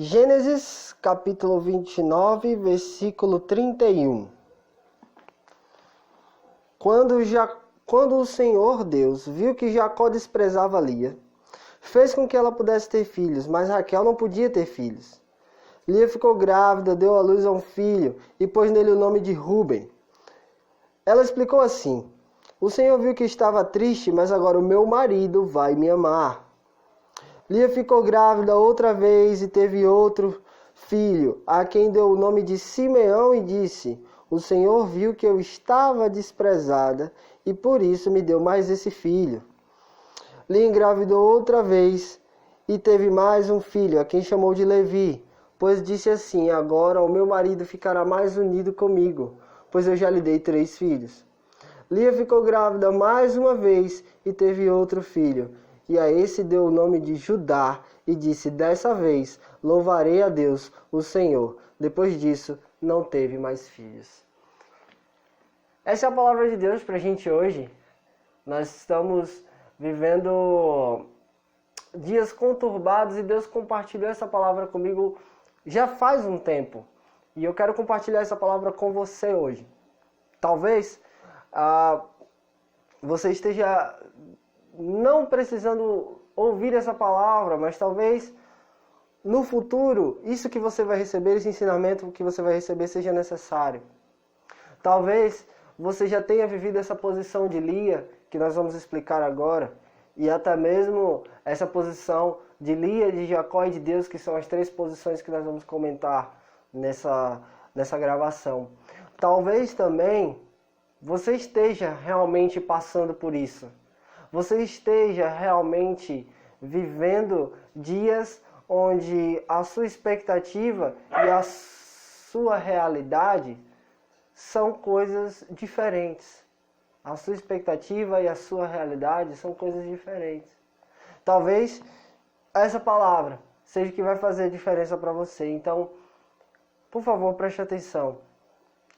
Gênesis capítulo 29, versículo 31. Quando o Senhor Deus viu que Jacó desprezava Lia, fez com que ela pudesse ter filhos, mas Raquel não podia ter filhos. Lia ficou grávida, deu à luz a um filho e pôs nele o nome de Ruben. Ela explicou assim: o Senhor viu que estava triste, mas agora o meu marido vai me amar. Lia ficou grávida outra vez e teve outro filho, a quem deu o nome de Simeão e disse: o Senhor viu que eu estava desprezada e por isso me deu mais esse filho. Lia engravidou outra vez e teve mais um filho, a quem chamou de Levi, pois disse assim: agora o meu marido ficará mais unido comigo, pois eu já lhe dei 3 filhos. Lia ficou grávida mais uma vez e teve outro filho, e a esse deu o nome de Judá, e disse: dessa vez louvarei a Deus, o Senhor. Depois disso, não teve mais filhos. Essa é a palavra de Deus para a gente hoje. Nós estamos vivendo dias conturbados e Deus compartilhou essa palavra comigo já faz um tempo. E eu quero compartilhar essa palavra com você hoje. Talvez você esteja não precisando ouvir essa palavra, mas talvez no futuro isso que você vai receber, esse ensinamento que você vai receber seja necessário. Talvez você já tenha vivido essa posição de Lia, que nós vamos explicar agora, e até mesmo essa posição de Lia, de Jacó e de Deus, que são as 3 posições que nós vamos comentar nessa gravação. Talvez também você esteja realmente passando por isso. Você esteja realmente vivendo dias onde a sua expectativa e a sua realidade são coisas diferentes. A sua expectativa e a sua realidade são coisas diferentes. Talvez essa palavra seja o que vai fazer diferença para você. Então, por favor, preste atenção.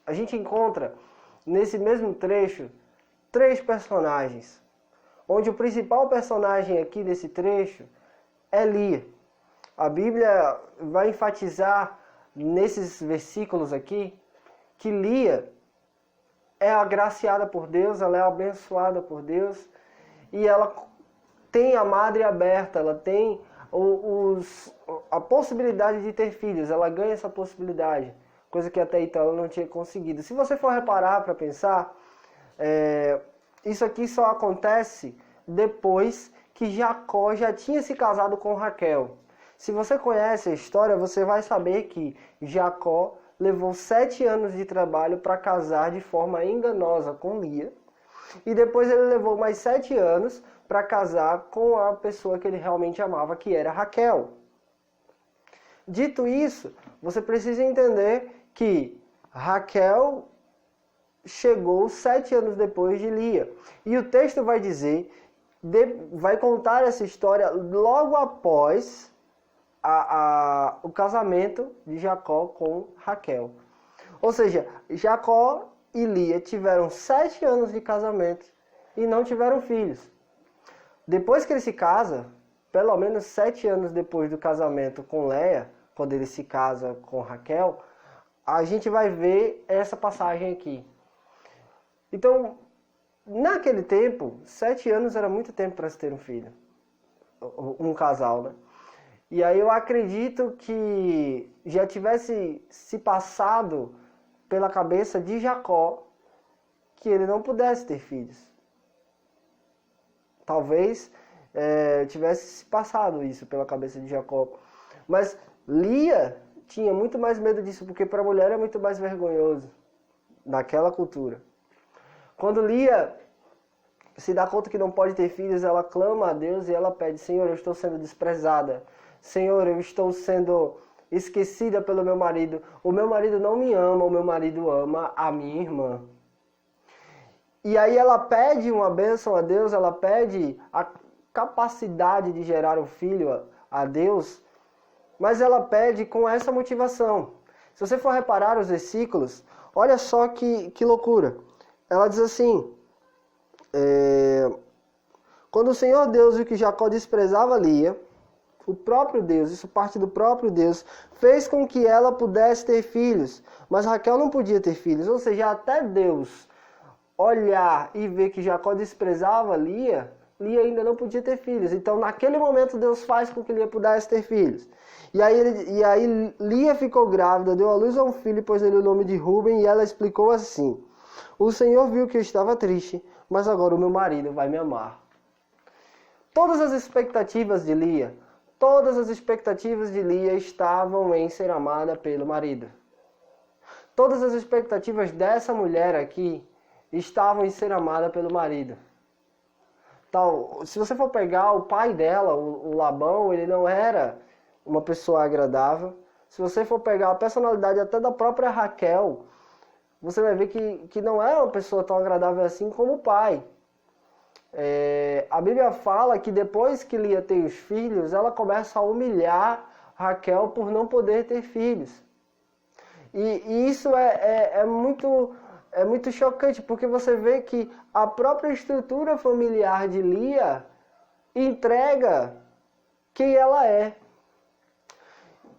A gente encontra nesse mesmo trecho 3 personagens, onde o principal personagem aqui desse trecho é Lia. A Bíblia vai enfatizar nesses versículos aqui que Lia é agraciada por Deus, ela é abençoada por Deus e ela tem a madre aberta, ela tem a possibilidade de ter filhos, ela ganha essa possibilidade, coisa que até então ela não tinha conseguido. Se você for reparar para pensar, isso aqui só acontece depois que Jacó já tinha se casado com Raquel. Se você conhece a história, você vai saber que Jacó levou 7 anos de trabalho para casar de forma enganosa com Lia. E depois ele levou mais 7 anos para casar com a pessoa que ele realmente amava, que era Raquel. Dito isso, você precisa entender que Raquel chegou 7 anos depois de Lia. E o texto vai dizer, vai contar essa história logo após o casamento de Jacó com Raquel. Ou seja, Jacó e Lia tiveram 7 anos de casamento e não tiveram filhos. Depois que ele se casa, pelo menos 7 anos depois do casamento com Leia, quando ele se casa com Raquel, a gente vai ver essa passagem aqui. Então, naquele tempo, 7 anos era muito tempo para se ter um filho, um casal, né? E aí eu acredito que já tivesse se passado pela cabeça de Jacó que ele não pudesse ter filhos. Talvez tivesse se passado isso pela cabeça de Jacó. Mas Lia tinha muito mais medo disso, porque para a mulher é muito mais vergonhoso naquela cultura. Quando Lia se dá conta que não pode ter filhos, ela clama a Deus e ela pede: Senhor, eu estou sendo desprezada. Senhor, eu estou sendo esquecida pelo meu marido. O meu marido não me ama, o meu marido ama a minha irmã. E aí ela pede uma bênção a Deus, ela pede a capacidade de gerar um filho a Deus, mas ela pede com essa motivação. Se você for reparar os versículos, olha só que loucura. Ela diz assim: quando o Senhor Deus viu que Jacó desprezava Lia, O próprio Deus, isso parte do próprio Deus, fez com que ela pudesse ter filhos, mas Raquel não podia ter filhos. Ou seja, até Deus olhar e ver que Jacó desprezava Lia, Lia ainda não podia ter filhos. Então, naquele momento, Deus faz com que Lia pudesse ter filhos. E aí Lia ficou grávida, deu à luz a um filho e pôs nele o nome de Rúben, e ela explicou assim: o Senhor viu que eu estava triste, mas agora o meu marido vai me amar. Todas as expectativas de Lia estavam em ser amada pelo marido. Todas as expectativas dessa mulher aqui estavam em ser amada pelo marido. Então, se você for pegar o pai dela, o Labão, ele não era uma pessoa agradável. Se você for pegar a personalidade até da própria Raquel, você vai ver que não é uma pessoa tão agradável assim como o pai. A Bíblia fala que depois que Lia tem os filhos, ela começa a humilhar Raquel por não poder ter filhos. E isso é muito chocante, porque você vê que a própria estrutura familiar de Lia entrega quem ela é.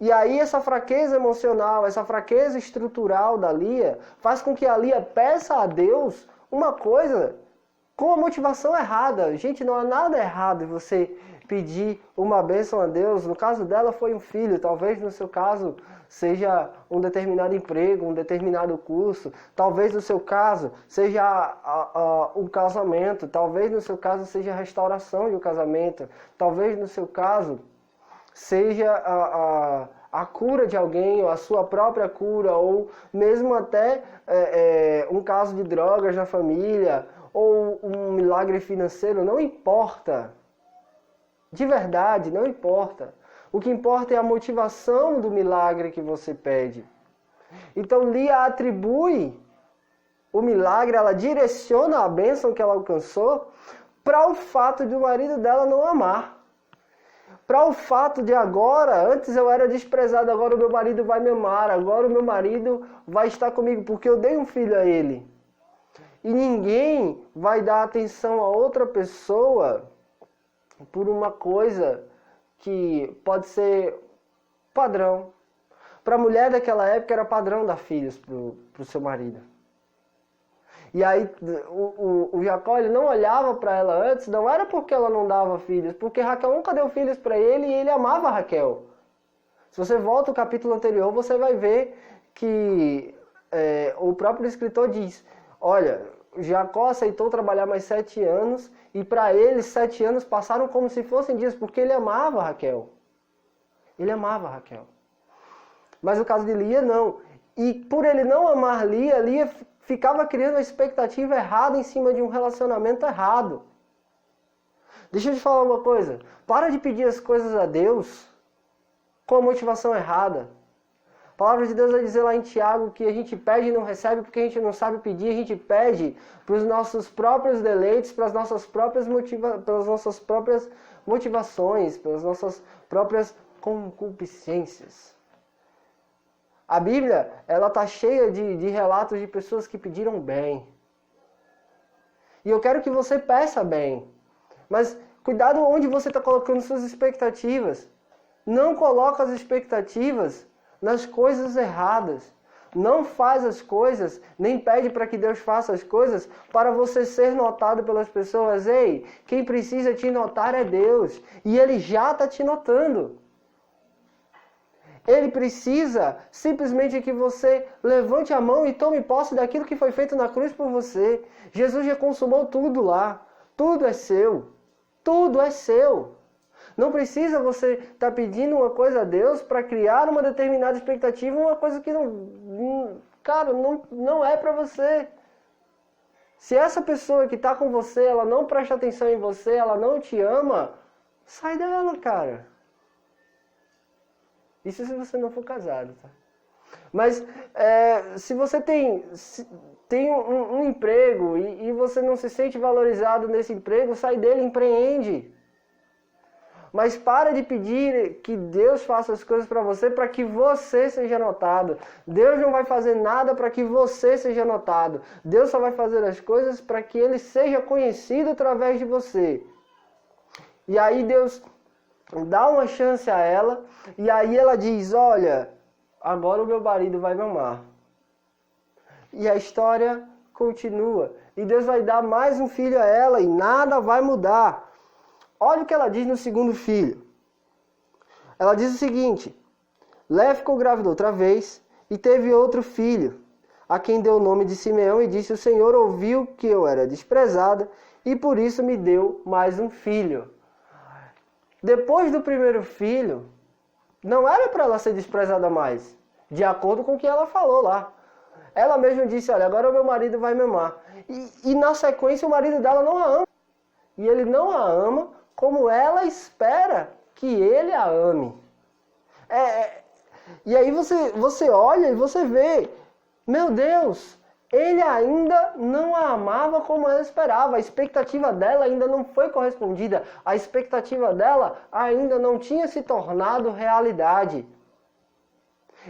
E aí essa fraqueza emocional, essa fraqueza estrutural da Lia, faz com que a Lia peça a Deus uma coisa com a motivação errada. Gente, não há nada errado em você pedir uma bênção a Deus. No caso dela foi um filho, talvez no seu caso seja um determinado emprego, um determinado curso. Talvez no seu caso seja um casamento. Talvez no seu caso seja a restauração de um casamento. Talvez no seu caso seja a cura de alguém, ou a sua própria cura, ou mesmo até um caso de drogas na família, ou um milagre financeiro. Não importa. De verdade, não importa. O que importa é a motivação do milagre que você pede. Então Lia atribui o milagre, ela direciona a bênção que ela alcançou para o fato de o marido dela não amar. Para o fato de agora, antes eu era desprezado, agora o meu marido vai me amar, agora o meu marido vai estar comigo porque eu dei um filho a ele. E ninguém vai dar atenção a outra pessoa por uma coisa que pode ser padrão. Para a mulher daquela época era padrão dar filhos para o seu marido. E aí o Jacó ele não olhava para ela antes, não era porque ela não dava filhos, porque Raquel nunca deu filhos para ele e ele amava Raquel. Se você volta ao capítulo anterior, você vai ver que o próprio escritor diz: olha, Jacó aceitou trabalhar mais 7 anos e para ele 7 anos passaram como se fossem dias, porque ele amava Raquel. Ele amava Raquel. Mas no caso de Lia, não. E por ele não amar Lia, Lia ficava criando a expectativa errada em cima de um relacionamento errado. Deixa eu te falar uma coisa. Para de pedir as coisas a Deus com a motivação errada. A palavra de Deus vai dizer lá em Tiago que a gente pede e não recebe porque a gente não sabe pedir. A gente pede para os nossos próprios deleites, para as nossas próprias motivações, pelas nossas próprias concupiscências. A Bíblia, ela está cheia de relatos de pessoas que pediram bem. E eu quero que você peça bem. Mas cuidado onde você está colocando suas expectativas. Não coloca as expectativas nas coisas erradas. Não faz as coisas, nem pede para que Deus faça as coisas para você ser notado pelas pessoas. Ei, quem precisa te notar é Deus. E Ele já está te notando. Ele precisa simplesmente que você levante a mão e tome posse daquilo que foi feito na cruz por você. Jesus já consumou tudo lá. Tudo é seu. Tudo é seu. Não precisa você estar pedindo uma coisa a Deus para criar uma determinada expectativa, uma coisa que não é para você. Se essa pessoa que está com você, ela não presta atenção em você, ela não te ama, sai dela, cara. Isso se você não for casado, tá? Mas se você tem um emprego e você não se sente valorizado nesse emprego, sai dele, empreende. Mas para de pedir que Deus faça as coisas para que você seja notado. Deus não vai fazer nada para que você seja notado. Deus só vai fazer as coisas para que Ele seja conhecido através de você. E aí Deus dá uma chance a ela, e aí ela diz, olha, agora o meu marido vai me amar. E a história continua. E Deus vai dar mais um filho a ela e nada vai mudar. Olha o que ela diz no segundo filho. Ela diz o seguinte, Léa ficou grávida outra vez e teve outro filho, a quem deu o nome de Simeão e disse, o Senhor ouviu que eu era desprezada e por isso me deu mais um filho. Depois do primeiro filho, não era para ela ser desprezada mais, de acordo com o que ela falou lá. Ela mesma disse, olha, agora o meu marido vai me amar. E na sequência o marido dela não a ama. E ele não a ama como ela espera que ele a ame. E aí você olha e você vê, meu Deus, ele ainda não a amava como ela esperava. A expectativa dela ainda não foi correspondida. A expectativa dela ainda não tinha se tornado realidade.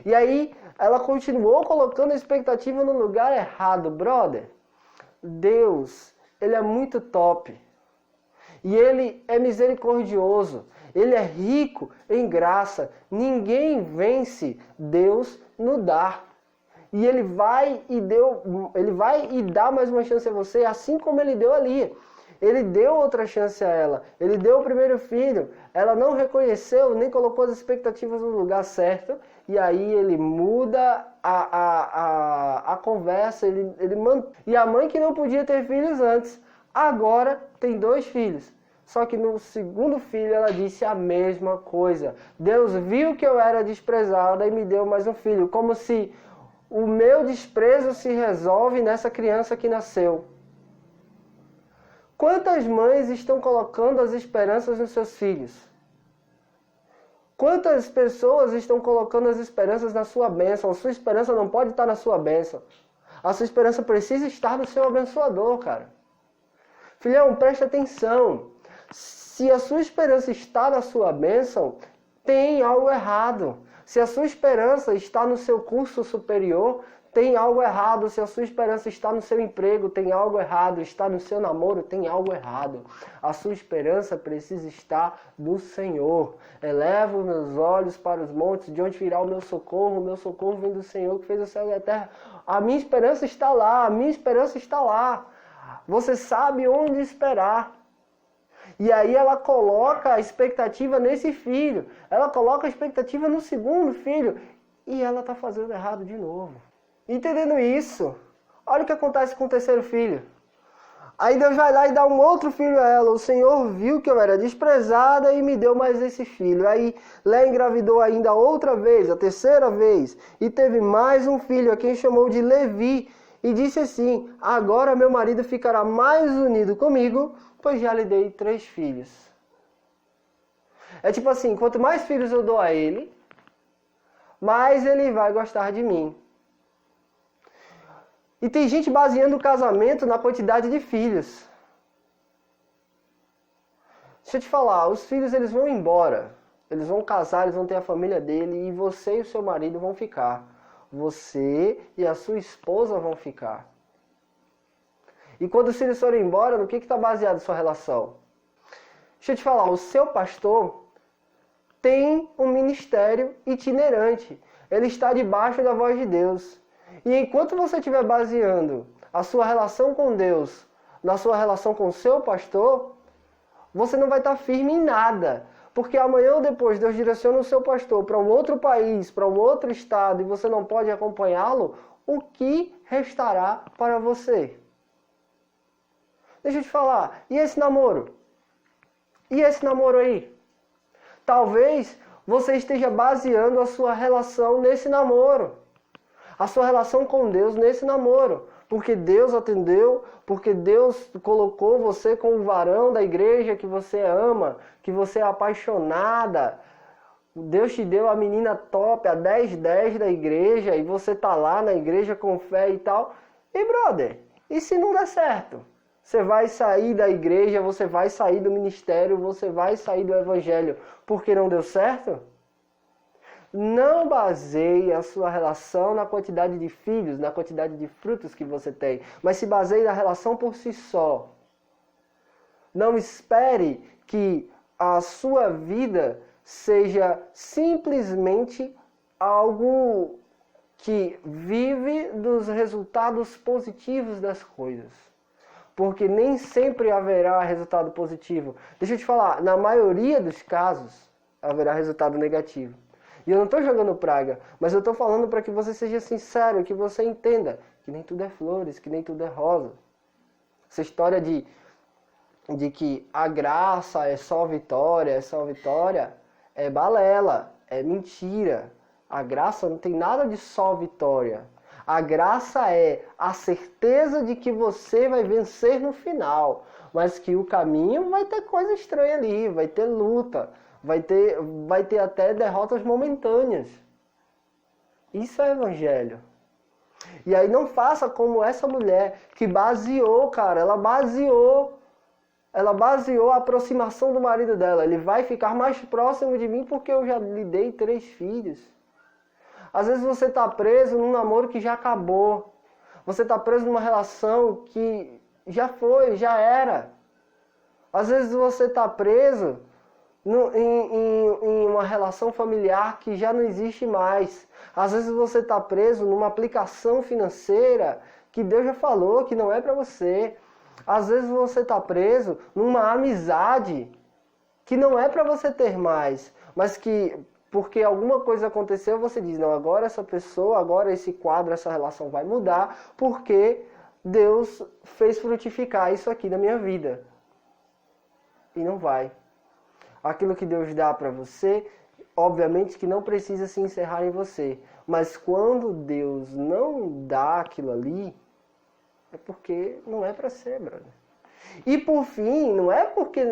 E aí ela continuou colocando a expectativa no lugar errado. Brother, Deus, Ele é muito top. E Ele é misericordioso. Ele é rico em graça. Ninguém vence Deus no dar. E Ele vai e dá mais uma chance a você, assim como Ele deu ali. Ele deu outra chance a ela. Ele deu o primeiro filho. Ela não reconheceu, nem colocou as expectativas no lugar certo. E aí ele muda a conversa. E a mãe que não podia ter filhos antes, agora tem 2 filhos. Só que no segundo filho ela disse a mesma coisa. Deus viu que eu era desprezada e me deu mais um filho. Como se o meu desprezo se resolve nessa criança que nasceu. Quantas mães estão colocando as esperanças nos seus filhos? Quantas pessoas estão colocando as esperanças na sua bênção? A sua esperança não pode estar na sua bênção. A sua esperança precisa estar no seu abençoador, cara. Filhão, preste atenção. Se a sua esperança está na sua bênção, tem algo errado. Se a sua esperança está no seu curso superior, tem algo errado. Se a sua esperança está no seu emprego, tem algo errado. Está no seu namoro, tem algo errado. A sua esperança precisa estar no Senhor. Elevo os meus olhos para os montes, de onde virá o meu socorro. O meu socorro vem do Senhor que fez o céu e a terra. A minha esperança está lá, a minha esperança está lá. Você sabe onde esperar. E aí ela coloca a expectativa nesse filho. Ela coloca a expectativa no segundo filho. E ela está fazendo errado de novo. Entendendo isso, olha o que acontece com o terceiro filho. Aí Deus vai lá e dá um outro filho a ela. O Senhor viu que eu era desprezada e me deu mais esse filho. Aí Léa engravidou ainda outra vez, a terceira vez. E teve mais um filho, a quem chamou de Levi. E disse assim, agora meu marido ficará mais unido comigo, pois já lhe dei 3 filhos. É tipo assim, quanto mais filhos eu dou a ele, mais ele vai gostar de mim. E tem gente baseando o casamento na quantidade de filhos. Deixa eu te falar, os filhos eles vão embora. Eles vão casar, eles vão ter a família dele e você e o seu marido vão ficar. Você e a sua esposa vão ficar. E quando os filhos forem embora, no que está baseada a sua relação? Deixa eu te falar, o seu pastor tem um ministério itinerante. Ele está debaixo da voz de Deus. E enquanto você estiver baseando a sua relação com Deus na sua relação com o seu pastor, você não vai estar firme em nada. Porque amanhã ou depois Deus direciona o seu pastor para um outro país, para um outro estado, e você não pode acompanhá-lo, o que restará para você? Deixa eu te falar, e esse namoro? E esse namoro aí? Talvez você esteja baseando a sua relação nesse namoro. A sua relação com Deus nesse namoro. Porque Deus atendeu, porque Deus colocou você como o varão da igreja que você ama, que você é apaixonada. Deus te deu a menina top, a 10/10 da igreja, e você tá lá na igreja com fé e tal. E brother, e se não der certo? Você vai sair da igreja, você vai sair do ministério, você vai sair do evangelho porque não deu certo? Não baseie a sua relação na quantidade de filhos, na quantidade de frutos que você tem, mas se baseie na relação por si só. Não espere que a sua vida seja simplesmente algo que vive dos resultados positivos das coisas. Porque nem sempre haverá resultado positivo. Deixa eu te falar, na maioria dos casos haverá resultado negativo. E eu não estou jogando praga, mas eu estou falando para que você seja sincero, que você entenda que nem tudo é flores, que nem tudo é rosa. Essa história de que a graça é só vitória, é balela, é mentira. A graça não tem nada de só vitória. A graça é a certeza de que você vai vencer no final, mas que o caminho vai ter coisa estranha ali, vai ter luta, vai ter até derrotas momentâneas. Isso é evangelho. E aí não faça como essa mulher que baseou, cara, ela baseou a aproximação do marido dela. Ele vai ficar mais próximo de mim porque eu já lhe dei 3 filhos. Às vezes você está preso num namoro que já acabou. Você está preso numa relação que já foi, já era. Às vezes você está preso em uma relação familiar que já não existe mais. Às vezes você está preso numa aplicação financeira que Deus já falou que não é para você. Às vezes você está preso numa amizade que não é para você ter mais, mas que porque alguma coisa aconteceu, você diz, não, agora essa pessoa, agora esse quadro, essa relação vai mudar, porque Deus fez frutificar isso aqui na minha vida. E não vai. Aquilo que Deus dá para você, obviamente que não precisa se encerrar em você. Mas quando Deus não dá aquilo ali, é porque não é para ser, brother. E por fim, não é porque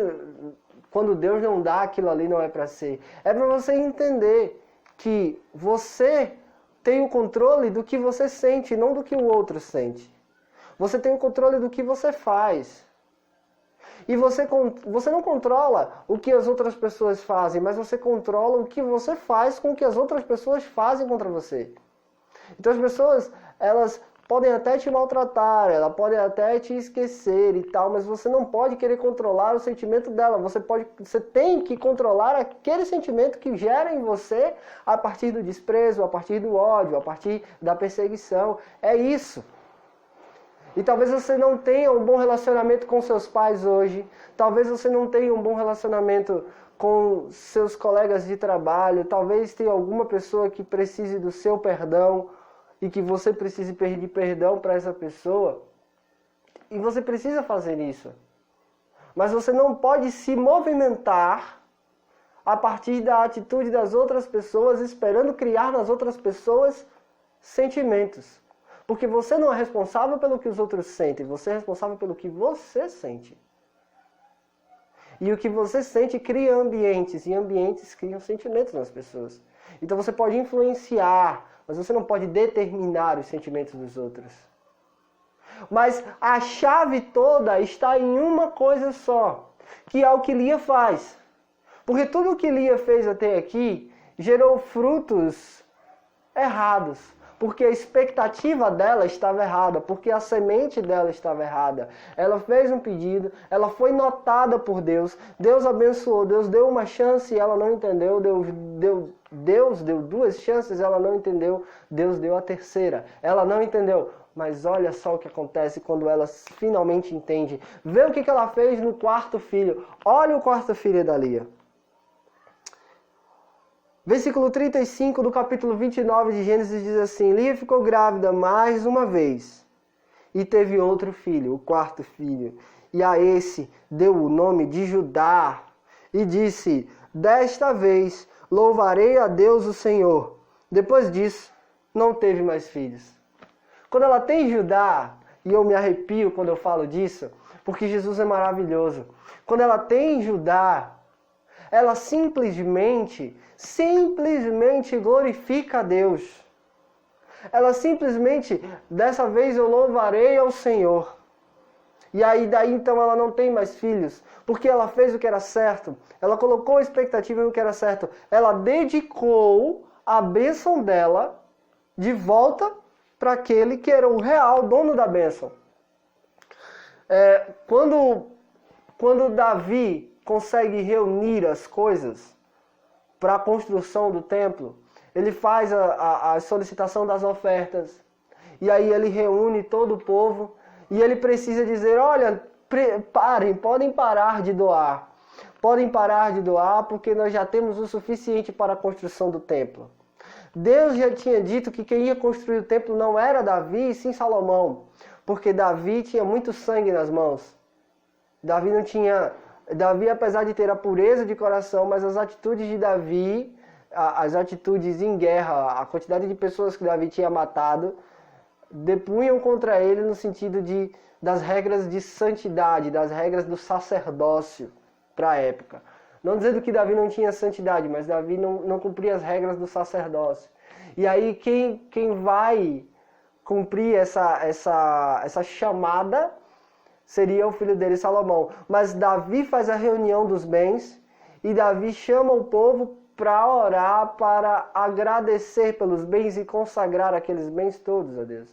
quando Deus não dá aquilo ali não é para ser. É para você entender que você tem o controle do que você sente, não do que o outro sente. Você tem o controle do que você faz. E você não controla o que as outras pessoas fazem, mas você controla o que você faz com o que as outras pessoas fazem contra você. Então as pessoas, elas podem até te maltratar, elas podem até te esquecer e tal, mas você não pode querer controlar o sentimento dela. Você tem que controlar aquele sentimento que gera em você a partir do desprezo, a partir do ódio, a partir da perseguição. É isso. E talvez você não tenha um bom relacionamento com seus pais hoje. Talvez você não tenha um bom relacionamento com seus colegas de trabalho. Talvez tenha alguma pessoa que precise do seu perdão e que você precise pedir perdão para essa pessoa. E você precisa fazer isso. Mas você não pode se movimentar a partir da atitude das outras pessoas, esperando criar nas outras pessoas sentimentos. Porque você não é responsável pelo que os outros sentem, você é responsável pelo que você sente. E o que você sente cria ambientes, e ambientes criam sentimentos nas pessoas. Então você pode influenciar, mas você não pode determinar os sentimentos dos outros. Mas a chave toda está em uma coisa só, que é o que Lia faz. Porque tudo o que Lia fez até aqui gerou frutos errados. Porque a expectativa dela estava errada, porque a semente dela estava errada. Ela fez um pedido, ela foi notada por Deus, Deus abençoou, Deus deu uma chance e ela não entendeu, Deus deu 2 chances, ela não entendeu, Deus deu a 3ª, ela não entendeu. Mas olha só o que acontece quando ela finalmente entende. Vê o que ela fez no 4º filho. Olha o 4º filho da Lia. Versículo 35 do capítulo 29 de Gênesis diz assim: Lia ficou grávida mais uma vez e teve outro filho, o 4º filho. E a esse deu o nome de Judá e disse: desta vez louvarei a Deus o Senhor. Depois disso, não teve mais filhos. Quando ela tem Judá, e eu me arrepio quando eu falo disso, porque Jesus é maravilhoso. Quando ela tem Judá, ela simplesmente glorifica a Deus. Ela simplesmente, dessa vez eu louvarei ao Senhor. E aí daí então ela não tem mais filhos, porque ela fez o que era certo. Ela colocou a expectativa no que era certo. Ela dedicou a bênção dela de volta para aquele que era o real dono da bênção. Quando Davi consegue reunir as coisas para a construção do templo. Ele faz a solicitação das ofertas. E aí ele reúne todo o povo. E ele precisa dizer, olha, podem parar de doar. Podem parar de doar porque nós já temos o suficiente para a construção do templo. Deus já tinha dito que quem ia construir o templo não era Davi, e sim Salomão. Porque Davi tinha muito sangue nas mãos. Davi, apesar de ter a pureza de coração, mas as atitudes de Davi, as atitudes em guerra, a quantidade de pessoas que Davi tinha matado, depunham contra ele no sentido das regras de santidade, das regras do sacerdócio para a época. Não dizendo que Davi não tinha santidade, mas Davi não cumpria as regras do sacerdócio. E aí quem vai cumprir essa chamada seria o filho dele, Salomão. Mas Davi faz a reunião dos bens e Davi chama o povo para orar, para agradecer pelos bens e consagrar aqueles bens todos a Deus.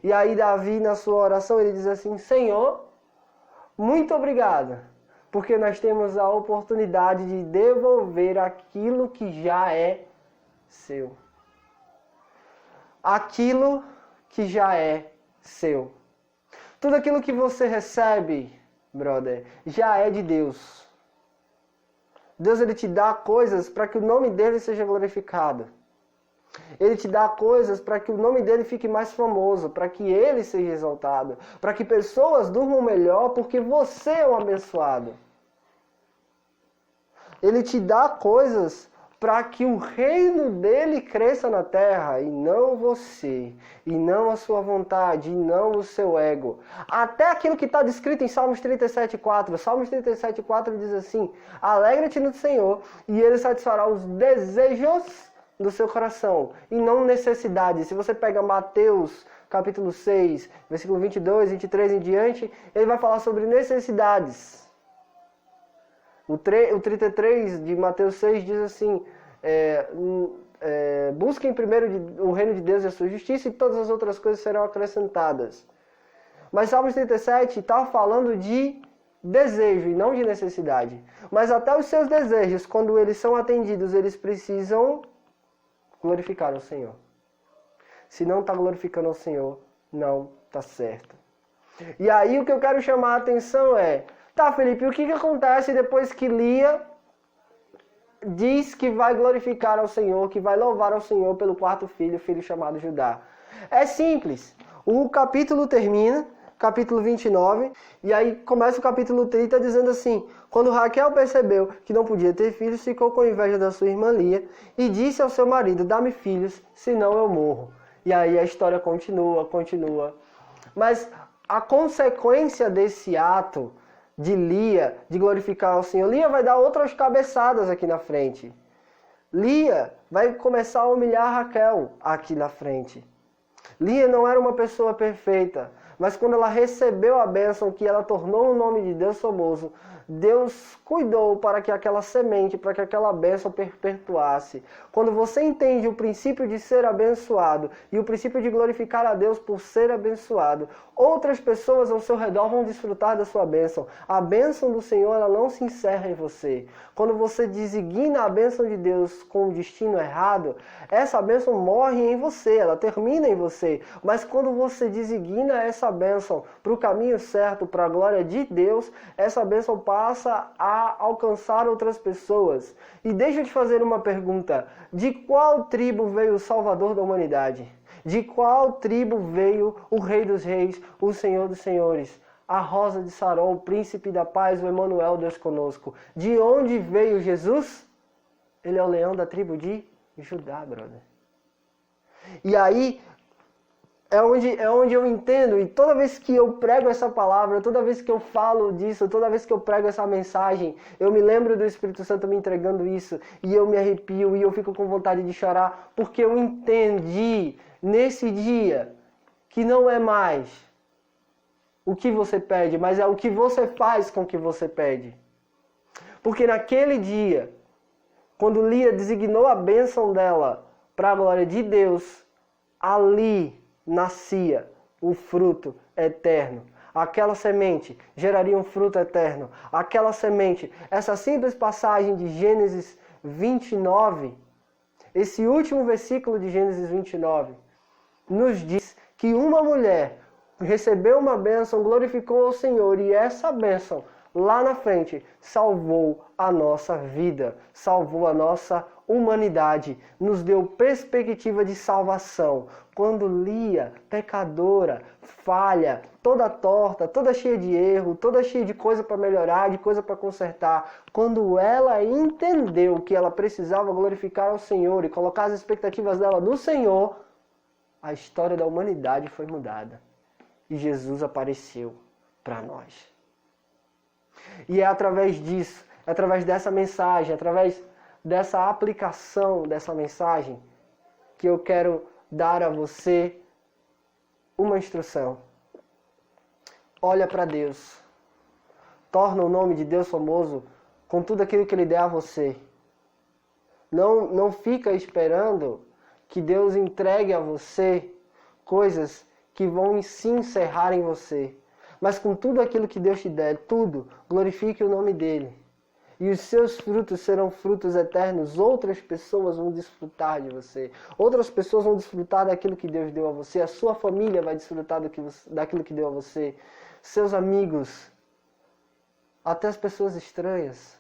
E aí Davi, na sua oração, ele diz assim, Senhor, muito obrigado, porque nós temos a oportunidade de devolver aquilo que já é seu. Aquilo que já é seu. Tudo aquilo que você recebe, brother, já é de Deus. Deus, ele te dá coisas para que o nome dele seja glorificado. Ele te dá coisas para que o nome dele fique mais famoso, para que ele seja exaltado, para que pessoas durmam melhor, porque você é um abençoado. Ele te dá coisas para que o reino dele cresça na terra, e não você, e não a sua vontade, e não o seu ego. Até aquilo que está descrito em Salmos 37,4. Salmos 37,4 diz assim, alegra-te no Senhor, e ele satisfará os desejos do seu coração, e não necessidades. Se você pega Mateus capítulo 6, versículo 22, 23 em diante, ele vai falar sobre necessidades. O 33 de Mateus 6 diz assim, busquem primeiro o reino de Deus e a sua justiça e todas as outras coisas serão acrescentadas. Mas Salmos 37 está falando de desejo e não de necessidade. Mas até os seus desejos, quando eles são atendidos, eles precisam glorificar o Senhor. Se não está glorificando o Senhor, não está certo. E aí o que eu quero chamar a atenção é, tá, Felipe, o que acontece depois que Lia diz que vai glorificar ao Senhor, que vai louvar ao Senhor pelo quarto filho, o filho chamado Judá? É simples. O capítulo termina, capítulo 29, e aí começa o capítulo 30 dizendo assim, quando Raquel percebeu que não podia ter filhos, ficou com inveja da sua irmã Lia e disse ao seu marido, dá-me filhos, senão eu morro. E aí a história continua. Mas a consequência desse ato de Lia, de glorificar ao Senhor, Lia vai dar outras cabeçadas aqui na frente. Lia vai começar a humilhar Raquel aqui na frente. Lia não era uma pessoa perfeita, mas quando ela recebeu a bênção que ela tornou o nome de Deus famoso, Deus cuidou para que aquela semente, para que aquela bênção perpetuasse. Quando você entende o princípio de ser abençoado e o princípio de glorificar a Deus por ser abençoado, outras pessoas ao seu redor vão desfrutar da sua bênção. A bênção do Senhor, ela não se encerra em você. Quando você designa a bênção de Deus com o destino errado, essa bênção morre em você, ela termina em você. Mas quando você designa essa bênção para o caminho certo, para a glória de Deus, essa bênção passa a alcançar outras pessoas. E deixa eu te fazer uma pergunta. De qual tribo veio o Salvador da humanidade? De qual tribo veio o Rei dos Reis, o Senhor dos Senhores? A Rosa de Saron, o Príncipe da Paz, o Emanuel, Deus conosco. De onde veio Jesus? Ele é o leão da tribo de Judá, brother. E aí é onde eu entendo, e toda vez que eu prego essa palavra, toda vez que eu falo disso, toda vez que eu prego essa mensagem, eu me lembro do Espírito Santo me entregando isso, e eu me arrepio, e eu fico com vontade de chorar, porque eu entendi nesse dia que não é mais o que você pede, mas é o que você faz com o que você pede. Porque naquele dia, quando Lia designou a bênção dela para a glória de Deus, ali nascia o fruto eterno. aquela semente geraria um fruto eterno. Aquela semente, essa simples passagem de Gênesis 29, esse último versículo de Gênesis 29, nos diz que uma mulher recebeu uma bênção, glorificou ao Senhor, e essa bênção, lá na frente, salvou a nossa vida, salvou a nossa humanidade, nos deu perspectiva de salvação. Quando Lia, pecadora, falha, toda torta, toda cheia de erro, toda cheia de coisa para melhorar, de coisa para consertar, quando ela entendeu que ela precisava glorificar ao Senhor e colocar as expectativas dela no Senhor, a história da humanidade foi mudada. E Jesus apareceu para nós. E é através disso, é através dessa mensagem, através dessa aplicação dessa mensagem, que eu quero dar a você uma instrução. Olha para Deus. Torna o nome de Deus famoso com tudo aquilo que Ele der a você. Não fica esperando que Deus entregue a você coisas que vão se encerrar em você. Mas com tudo aquilo que Deus te der, tudo, glorifique o nome dEle. E os seus frutos serão frutos eternos. Outras pessoas vão desfrutar de você. Outras pessoas vão desfrutar daquilo que Deus deu a você. A sua família vai desfrutar daquilo que deu a você. Seus amigos. Até as pessoas estranhas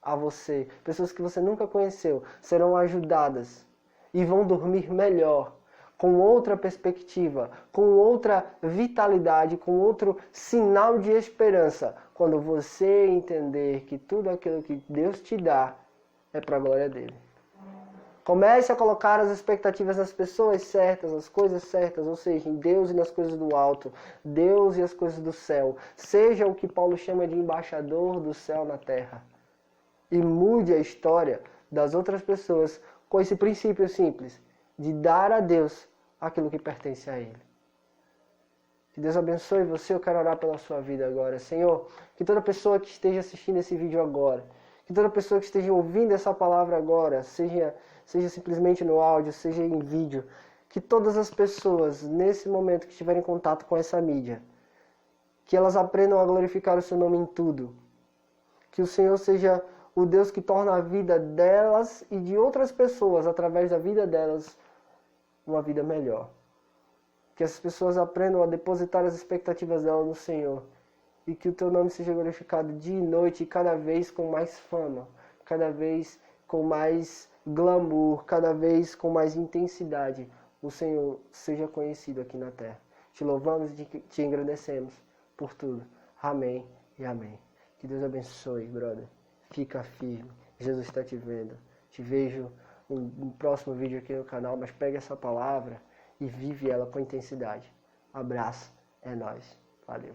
a você. Pessoas que você nunca conheceu. Serão ajudadas. E vão dormir melhor. Com outra perspectiva, com outra vitalidade, com outro sinal de esperança, quando você entender que tudo aquilo que Deus te dá é para a glória dele. Comece a colocar as expectativas nas pessoas certas, nas coisas certas, ou seja, em Deus e nas coisas do alto, Deus e as coisas do céu. Seja o que Paulo chama de embaixador do céu na terra. E mude a história das outras pessoas com esse princípio simples de dar a Deus aquilo que pertence a Ele. Que Deus abençoe você. Eu quero orar pela sua vida agora. Senhor, que toda pessoa que esteja assistindo esse vídeo agora, que toda pessoa que esteja ouvindo essa palavra agora, seja simplesmente no áudio, seja em vídeo, que todas as pessoas, nesse momento que estiverem em contato com essa mídia, que elas aprendam a glorificar o seu nome em tudo. Que o Senhor seja o Deus que torna a vida delas e de outras pessoas, através da vida delas, uma vida melhor. Que essas pessoas aprendam a depositar as expectativas delas no Senhor. E que o teu nome seja glorificado dia e noite, e cada vez com mais fama, cada vez com mais glamour, cada vez com mais intensidade, o Senhor seja conhecido aqui na terra. Te louvamos e te engrandecemos por tudo. Amém e amém. Que Deus abençoe, brother. Fica firme. Jesus está te vendo. Te vejo no próximo vídeo aqui no canal, mas pega essa palavra e vive ela com intensidade. Abraço. É nóis. Valeu.